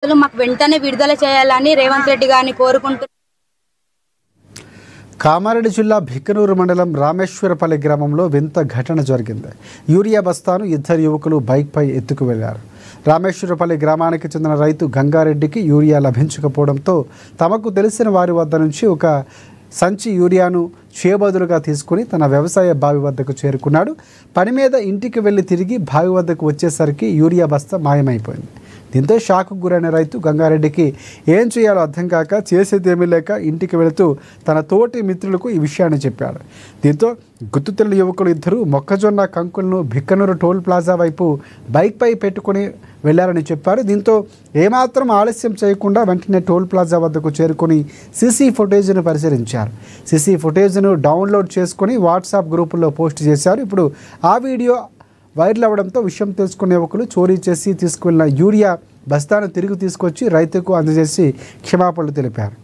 మాకు వెంటనే విడుదల చేయాలని రేవంత్ రెడ్డి గారిని కోరుకుంటున్నాం. కామారెడ్డి జిల్లా భిక్కనూరు మండలం రామేశ్వరపల్లి గ్రామంలో వింత ఘటన జరిగింది. యూరియా బస్తాను ఇద్దరు యువకులు బైక్పై ఎత్తుకు వెళ్లారు. రామేశ్వరపల్లి గ్రామానికి చెందిన రైతు గంగారెడ్డికి యూరియా లభించకపోవడంతో తమకు తెలిసిన వారి వద్ద నుంచి ఒక సంచి యూరియాను చేబదులుగా తీసుకుని తన వ్యవసాయ బావి వద్దకు చేరుకున్నాడు. పని మీద ఇంటికి వెళ్ళి తిరిగి బావి వద్దకు వచ్చేసరికి యూరియా బస్తా మాయమైపోయింది. దీంతో షాకు గురైన రైతు గంగారెడ్డికి ఏం చేయాలో అర్థం కాక చేసేదేమీ లేక ఇంటికి వెళుతూ తన తోటి మిత్రులకు ఈ విషయాన్ని చెప్పాడు. దీంతో గుర్తు తెలియని యువకులు ఇద్దరు మొక్కజొన్న కంకులను భిక్కనూరు టోల్ ప్లాజా వైపు బైక్పై పెట్టుకుని వెళ్లారని చెప్పారు. దీంతో ఏమాత్రం ఆలస్యం చేయకుండా వెంటనే టోల్ ప్లాజా వద్దకు చేరుకొని సీసీ ఫుటేజ్ను పరిశీలించారు. సీసీ ఫుటేజ్ను డౌన్లోడ్ చేసుకుని వాట్సాప్ గ్రూపుల్లో పోస్ట్ చేశారు. ఇప్పుడు ఆ వీడియో వైరల్ అవ్వడంతో విషయం తెలుసుకునే యువకులు చోరీ చేసి తీసుకువెళ్లిన యూరియా బస్తాను తిరిగి తీసుకొచ్చి రైతుకు అందజేసి క్షమాపణలు తెలిపారు.